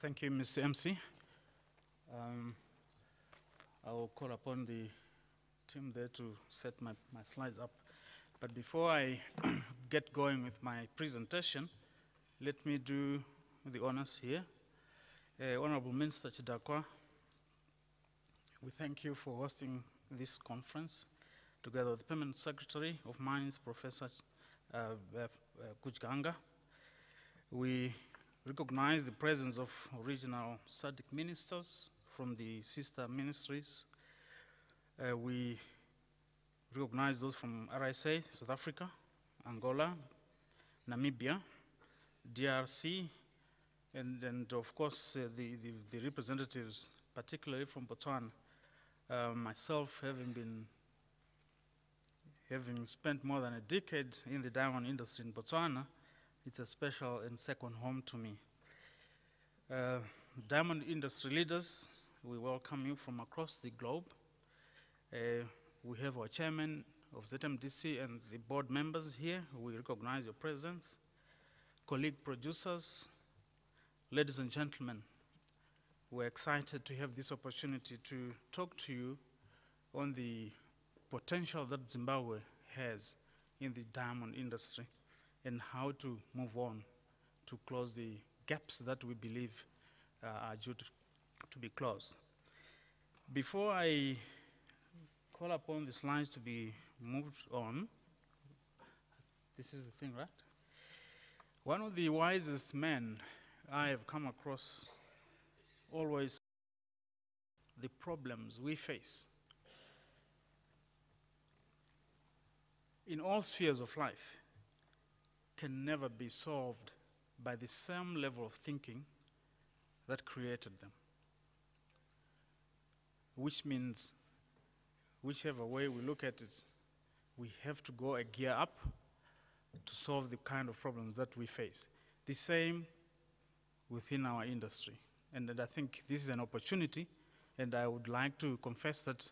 Thank you, Mr. MC. I will call upon the team there to set my slides up. But before I get going with my presentation, let me do the honors here. Honorable Minister Chidakwa, we thank you for hosting this conference together with the Permanent Secretary of Mines, Professor Kujganga. We recognize the presence of original SADC ministers from the sister ministries. We recognize those from RSA, South Africa, Angola, Namibia, DRC, and of course the representatives, particularly from Botswana. Myself, having spent more than a decade in the diamond industry in Botswana, it's a special and second home to me. Diamond industry leaders, we welcome you from across the globe. We have our chairman of ZMDC and the board members here. We recognize your presence. Colleague producers, ladies and gentlemen, we're excited to have this opportunity to talk to you on the potential that Zimbabwe has in the diamond industry and how to move on to close the gaps that we believe are due to be closed. Before I call upon the slides to be moved on, this is the thing, right? One of the wisest men I have come across always the problems we face in all spheres of life can never be solved by the same level of thinking that created them. Which means, whichever way we look at it, we have to go a gear up to solve the kind of problems that we face. The same within our industry. And I think this is an opportunity, and I would like to confess that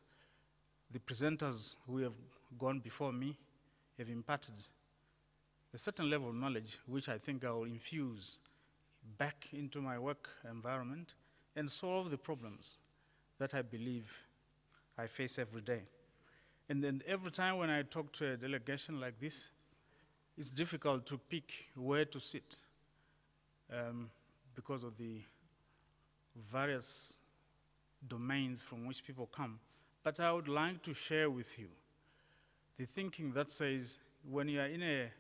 the presenters who have gone before me have imparted a certain level of knowledge, which I think I will infuse back into my work environment and solve the problems that I believe I face every day. And then every time when I talk to a delegation like this, it's difficult to pick where to sit because of the various domains from which people come. But I would like to share with you the thinking that says when you are in a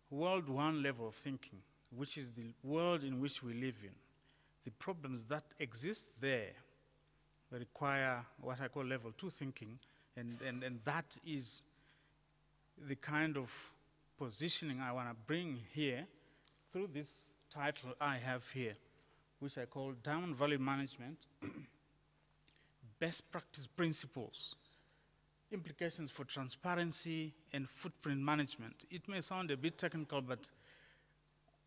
world one level of thinking, which is the world in which we live in, the problems that exist there require what I call level two thinking, and that is the kind of positioning I want to bring here through this title I have here, which I call Diamond Value Management, Best Practice Principles, Implications for Transparency and Footprint Management. It may sound a bit technical, but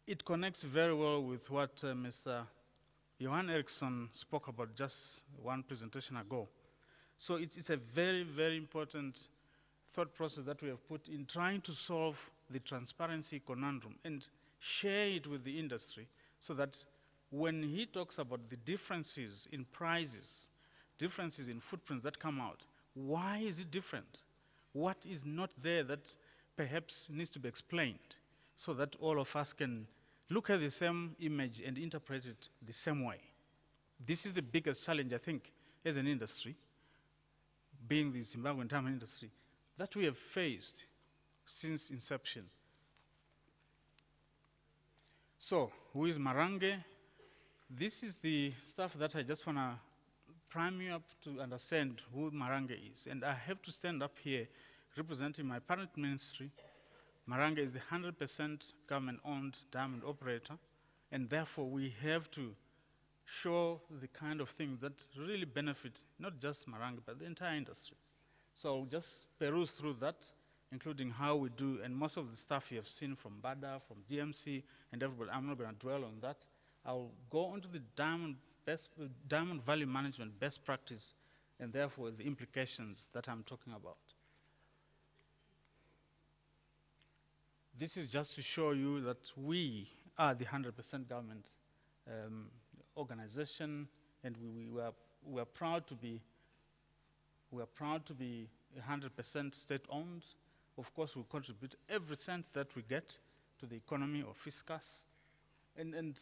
it connects very well with what Mr. Johan Eriksson spoke about just one presentation ago. So it's a very, very important thought process that we have put in trying to solve the transparency conundrum and share it with the industry so that when he talks about the differences in prices, differences in footprints that come out, why is it different? What is not there that perhaps needs to be explained so that all of us can look at the same image and interpret it the same way? This is the biggest challenge, I think, as an industry, being the Zimbabwean diamond industry, that we have faced since inception. So, who is Marange? This is the stuff that I just want to prime you up to understand who Marange is. And I have to stand up here representing my parent ministry. Marange is the 100% government-owned diamond operator, and therefore we have to show the kind of things that really benefit not just Marange, but the entire industry. So just peruse through that, including how we do, and most of the stuff you have seen from BADA, from DMC, and everybody. I'm not going to dwell on that. I'll go into the diamond value management best practice, and therefore the implications that I'm talking about. This is just to show you that we are the 100% government organization, and we are proud to be 100% state-owned. Of course, we contribute every cent that we get to the economy or fiscus, and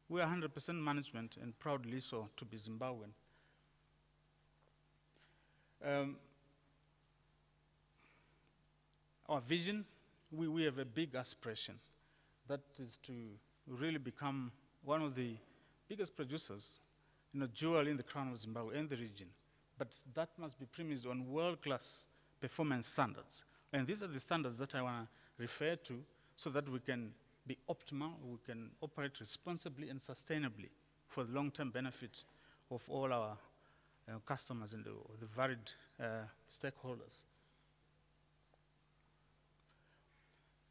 we are 100% management, and proudly so to be Zimbabwean. Our vision, we have a big aspiration. That is to really become one of the biggest producers, jewel in the crown of Zimbabwe and the region. But that must be premised on world-class performance standards. And these are the standards that I want to refer to so that we can be optimal, we can operate responsibly and sustainably for the long-term benefit of all our customers and the varied stakeholders.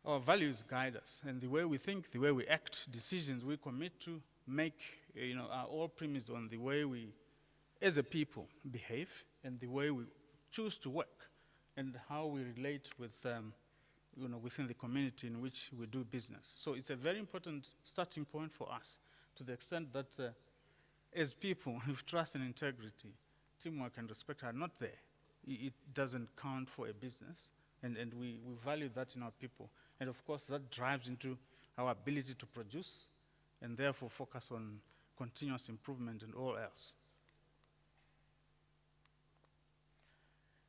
Our values guide us, and the way we think, the way we act, decisions we commit to make, are all premised on the way we, as a people, behave, and the way we choose to work, and how we relate with, within the community in which we do business. So it's a very important starting point for us, to the extent that as people, if trust and integrity, teamwork and respect are not there, it doesn't count for a business, and we value that in our people. And of course, that drives into our ability to produce, and therefore focus on continuous improvement and all else.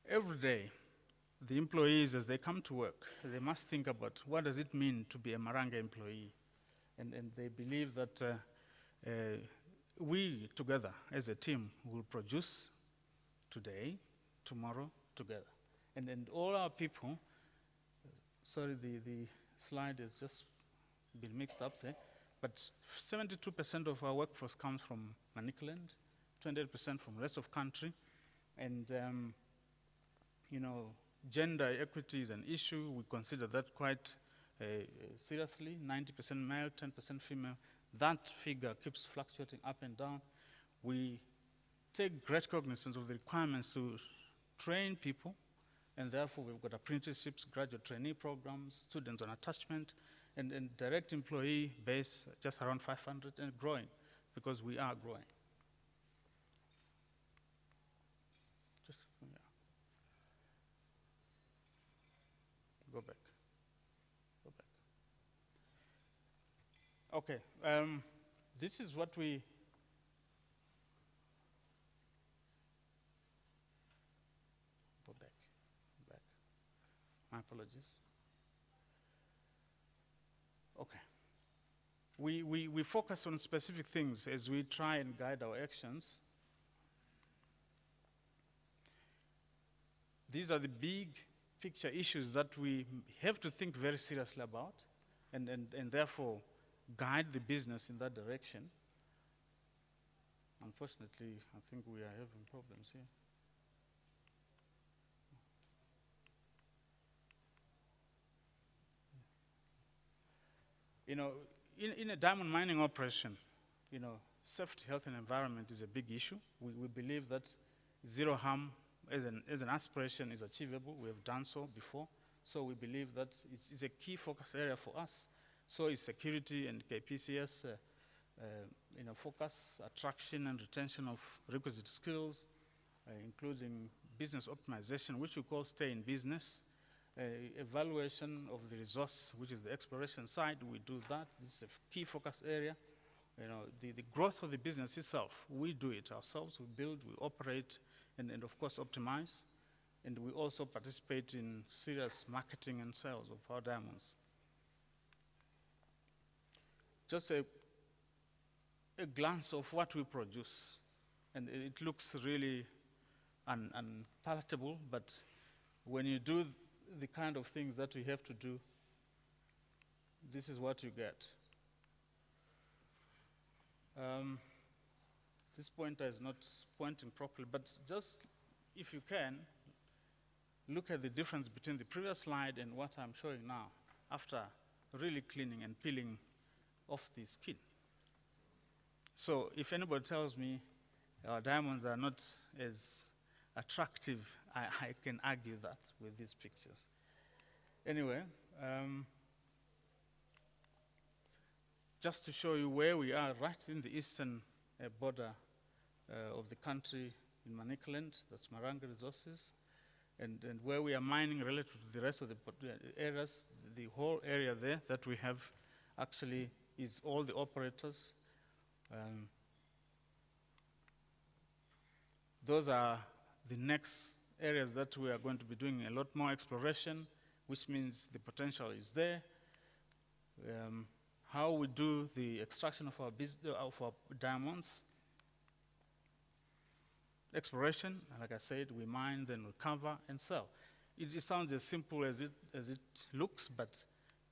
Every day, the employees, as they come to work, they must think about what does it mean to be a Marange employee. And they believe that we, together, as a team, will produce today, tomorrow, together. And all our people, sorry, the slide has just been mixed up there, but 72% of our workforce comes from Manicaland, 28% from the rest of country, and gender equity is an issue. We consider that quite seriously, 90% male, 10% female. That figure keeps fluctuating up and down. We take great cognizance of the requirements to train people, and therefore we've got apprenticeships, graduate trainee programs, students on attachment, and direct employee base just around 500 and growing, because we are growing. Just, yeah. Go back. Go back. Okay, this is what we go back. My apologies. Okay. We focus on specific things as we try and guide our actions. These are the big picture issues that we have to think very seriously about, and therefore guide the business in that direction. Unfortunately, I think we are having problems here. In a diamond mining operation, safety, health, and environment is a big issue. We believe that zero harm as an aspiration is achievable. We have done so before. So we believe that it's a key focus area for us. So is security and KPCS, focus, attraction and retention of requisite skills, including business optimization, which we call stay in business. Evaluation of the resource, which is the exploration side, we do that. This is a key focus area. The growth of the business itself, we do it ourselves. We build, we operate, and of course optimize. And we also participate in serious marketing and sales of our diamonds. Just a glance of what we produce. And it looks really unpalatable, but when you do the kind of things that we have to do, this is what you get. This pointer is not pointing properly, but just, if you can, look at the difference between the previous slide and what I'm showing now, after really cleaning and peeling off the skin. So if anybody tells me our diamonds are not as attractive, I can argue that with these pictures. Anyway, just to show you where we are, right in the eastern border of the country in Manicaland, that's Marange resources, and where we are mining relative to the rest of the areas, the whole area there that we have actually is all the operators. Those are the next areas that we are going to be doing a lot more exploration, which means the potential is there. How we do the extraction of our diamonds. Exploration, like I said, we mine, then recover and sell. It sounds as simple as it looks, but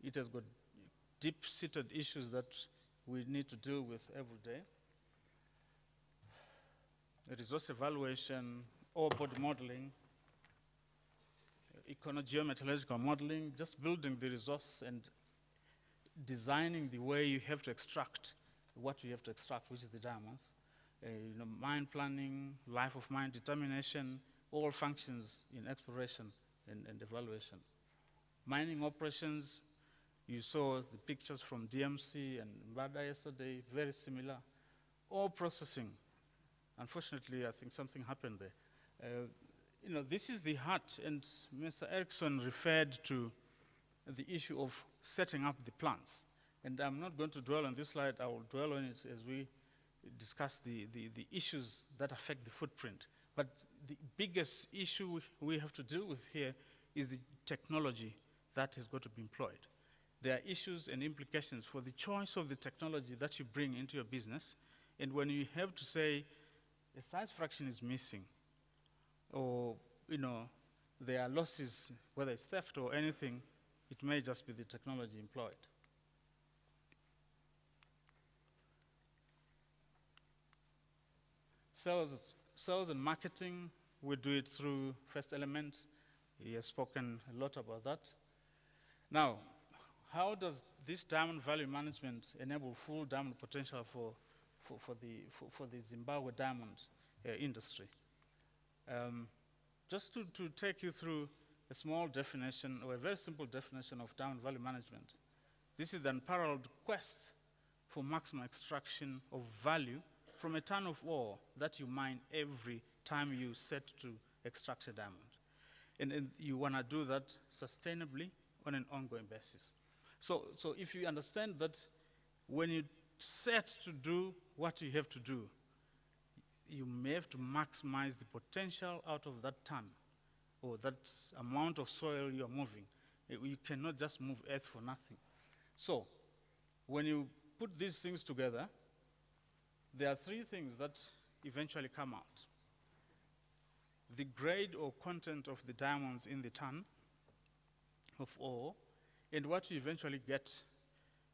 it has got deep-seated issues that we need to deal with every day. Resource evaluation, ore body modeling, geometallurgical modeling, just building the resource and designing the way you have to extract what you have to extract, which is the diamonds. Mine planning, life of mine determination, all functions in exploration and evaluation. Mining operations, you saw the pictures from DMC and Mbada yesterday, very similar. All processing. Unfortunately, I think something happened there. This is the heart, and Mr. Erickson referred to the issue of setting up the plants. And I'm not going to dwell on this slide, I will dwell on it as we discuss the issues that affect the footprint. But the biggest issue we have to deal with here is the technology that has got to be employed. There are issues and implications for the choice of the technology that you bring into your business. And when you have to say a size fraction is missing, or there are losses, whether it's theft or anything, it may just be the technology employed. Sales and marketing, we do it through First Element. He has spoken a lot about that. Now, how does this diamond value management enable full diamond potential for the Zimbabwe diamond industry? Just to take you through a small definition, or a very simple definition of diamond value management. This is the unparalleled quest for maximum extraction of value from a ton of ore that you mine every time you set to extract a diamond. And you want to do that sustainably on an ongoing basis. So if you understand that when you set to do what you have to do, you may have to maximize the potential out of that ton or that amount of soil you are moving. You cannot just move earth for nothing. So when you put these things together, there are three things that eventually come out. The grade or content of the diamonds in the ton of ore, and what you eventually get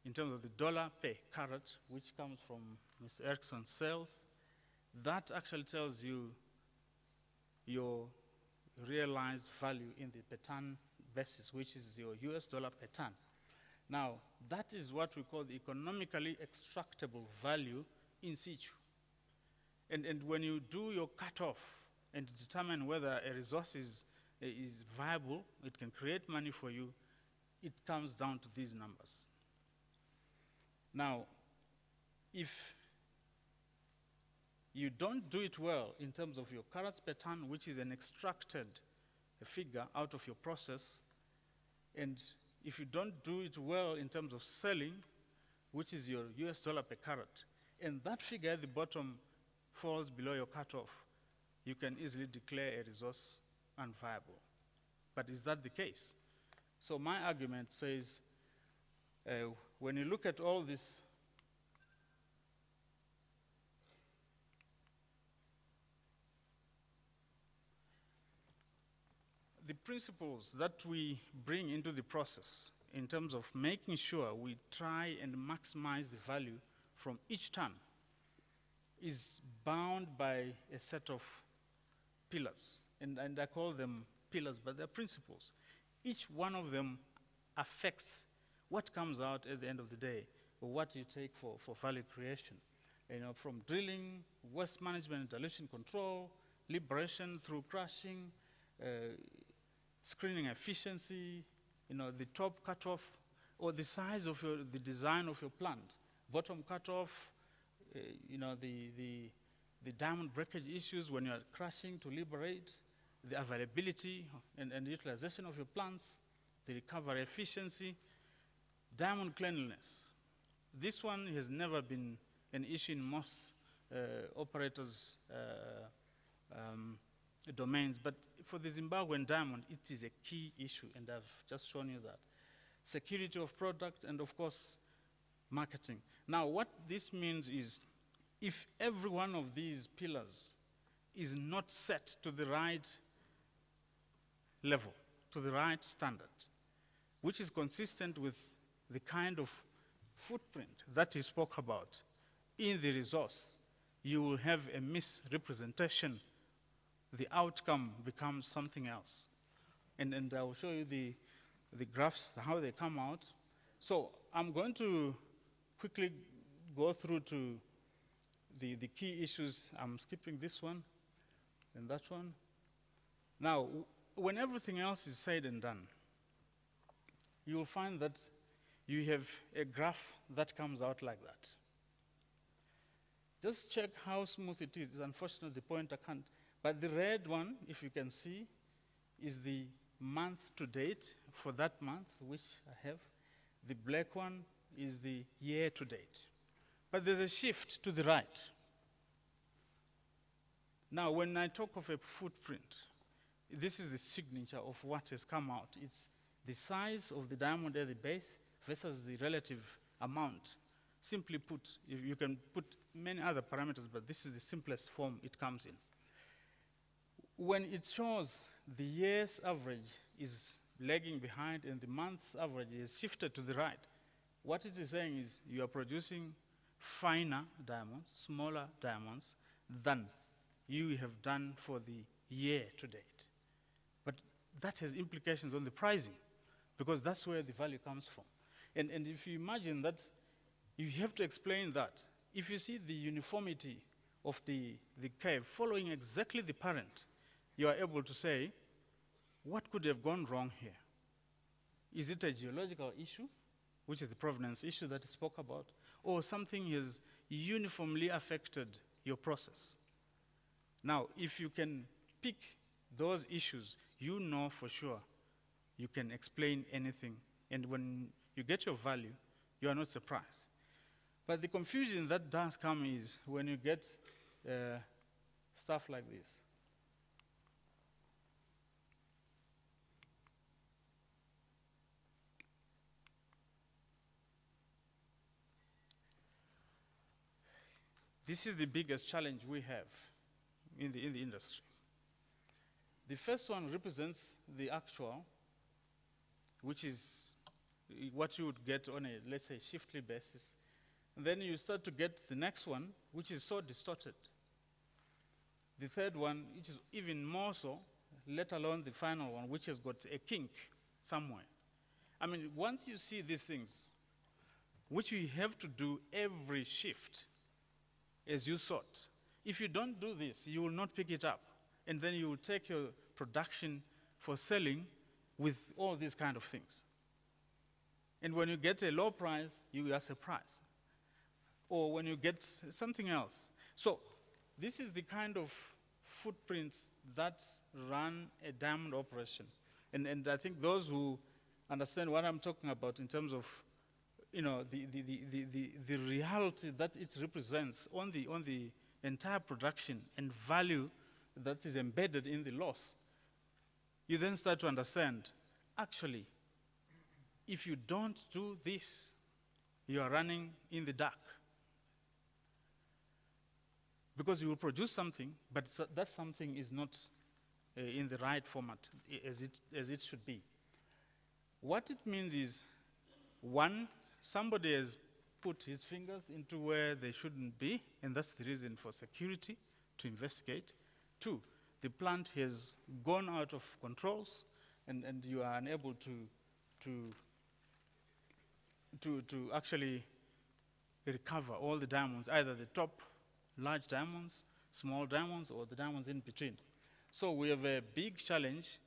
in terms of the dollar per carat, which comes from Mr. Erickson's sales. That actually tells you your realized value in the per ton basis, which is your US dollar per ton. Now, that is what we call the economically extractable value in situ. And when you do your cutoff and determine whether a resource is viable, it can create money for you, it comes down to these numbers. Now, if you don't do it well in terms of your carats per ton, which is an extracted figure out of your process, and if you don't do it well in terms of selling, which is your US dollar per carat, and that figure at the bottom falls below your cutoff, you can easily declare a resource unviable. But is that the case? So my argument says, when you look at all this, the principles that we bring into the process in terms of making sure we try and maximize the value from each ton is bound by a set of pillars. And I call them pillars, but they're principles. Each one of them affects what comes out at the end of the day, or what you take for value creation. From drilling, waste management, dilution control, liberation through crushing, screening efficiency, the top cutoff, or the size of the design of your plant. bottom cutoff, you know, the diamond breakage issues when you are crushing to liberate, the availability and utilization of your plants, the recovery efficiency, diamond cleanliness. This one has never been an issue in most operators' domains, but for the Zimbabwean diamond, it is a key issue, and I've just shown you that. Security of product, and of course, marketing. Now, what this means is, if every one of these pillars is not set to the right level, to the right standard, which is consistent with the kind of footprint that he spoke about in the resource, you will have a misrepresentation. The outcome becomes something else. And I will show you the graphs, how they come out. So I'm going to quickly go through to the key issues. I'm skipping this one and that one. Now, when everything else is said and done, you will find that you have a graph that comes out like that. Just check how smooth it is. Unfortunately, the pointer can't. But the red one, if you can see, is the month to date for that month, which I have. The black one is the year to date. But there's a shift to the right. Now, when I talk of a footprint, this is the signature of what has come out. It's the size of the diamond at the base versus the relative amount. Simply put, you can put many other parameters, but this is the simplest form it comes in. When it shows the year's average is lagging behind and the month's average is shifted to the right, what it is saying is you are producing finer diamonds, smaller diamonds, than you have done for the year to date. But that has implications on the pricing, because that's where the value comes from. And if you imagine that, you have to explain that. If you see the uniformity of the curve following exactly the parent, you are able to say, what could have gone wrong here? Is it a geological issue, which is the provenance issue that I spoke about, or something has uniformly affected your process? Now, if you can pick those issues, you know for sure you can explain anything, and when you get your value, you are not surprised. But the confusion that does come is when you get stuff like this. This is the biggest challenge we have in the industry. The first one represents the actual, which is what you would get on a, let's say, shiftly basis. And then you start to get the next one, which is so distorted. The third one, which is even more so, let alone the final one, which has got a kink somewhere. I mean, once you see these things, which you have to do every shift as you sort, if you don't do this, you will not pick it up. And then you will take your production for selling with all these kind of things. And when you get a low price, you are surprised. Or when you get something else. So this is the kind of footprints that run a diamond operation. And I think those who understand what I'm talking about in terms of, you know, the reality that it represents on the entire production and value that is embedded in the loss, you then start to understand, actually, if you don't do this, you are running in the dark. Because you will produce something, but that something is not in the right format as it should be. What it means is, one, somebody has put his fingers into where they shouldn't be, and that's the reason for security to investigate. Two, the plant has gone out of controls, and you are unable to actually recover all the diamonds, either the top large diamonds, small diamonds, or the diamonds in between. So we have a big challenge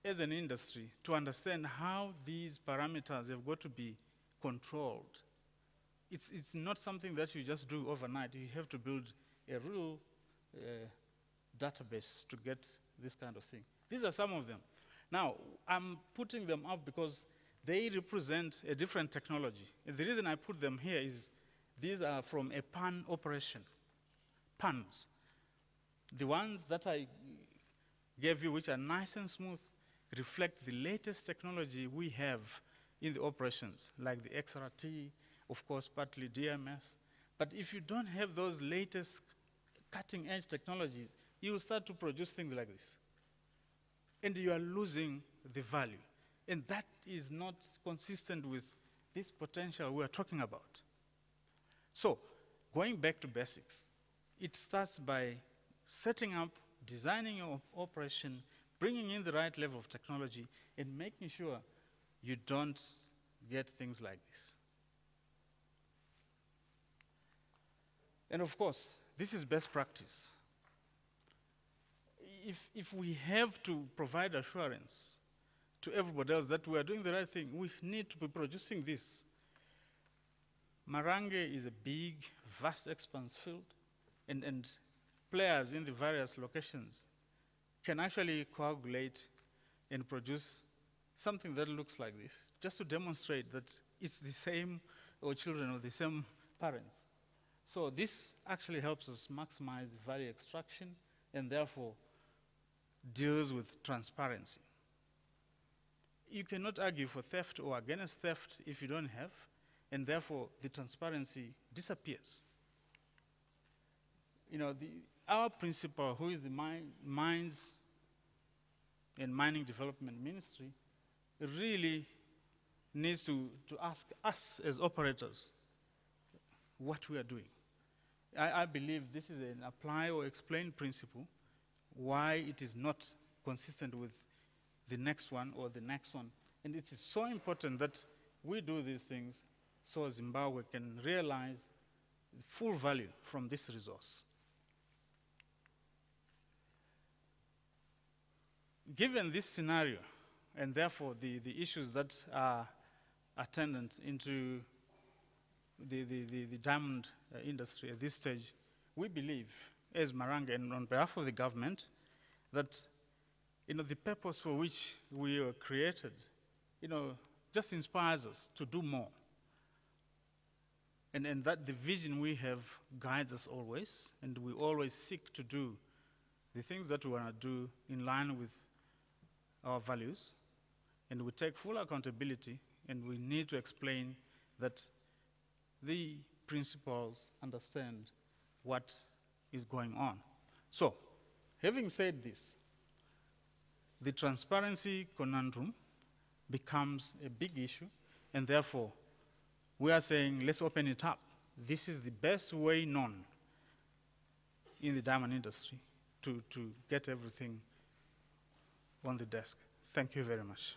as an industry to understand how these parameters have got to be controlled It's not something that you just do overnight. You have to build a real database to get this kind of thing. These are some of them. Now, I'm putting them up because they represent a different technology. And the reason I put them here is these are from a PAN operation. PANs. The ones that I gave you, which are nice and smooth, reflect the latest technology we have in the operations, like the XRT, of course, partly DMS. But if you don't have those latest cutting-edge technologies, you will start to produce things like this. And you are losing the value. And that is not consistent with this potential we are talking about. So, going back to basics, it starts by setting up, designing your operation, bringing in the right level of technology, and making sure you don't get things like this. And of course, this is best practice. If we have to provide assurance to everybody else that we are doing the right thing, we need to be producing this. Marange is a big, vast, expanse field, and players in the various locations can actually coagulate and produce something that looks like this, just to demonstrate that it's the same or children of the same parents. So this actually helps us maximize value extraction and therefore deals with transparency. You cannot argue for theft or against theft if you don't have, and therefore the transparency disappears. You know, our principal, who is the Mines and Mining Development Ministry, really needs to ask us as operators what we are doing. I believe this is an apply or explain principle, why it is not consistent with the next one or the next one. And it is so important that we do these things so Zimbabwe can realize the full value from this resource. Given this scenario, and therefore the issues that are attendant into the diamond industry at this stage, we believe, as Marange and on behalf of the government, that the purpose for which we were created, just inspires us to do more. And that the vision we have guides us always, and we always seek to do the things that we want to do in line with our values, and we take full accountability, and we need to explain that the principals understand what is going on. So, having said this, the transparency conundrum becomes a big issue, and therefore, we are saying, let's open it up. This is the best way known in the diamond industry to get everything on the desk. Thank you very much.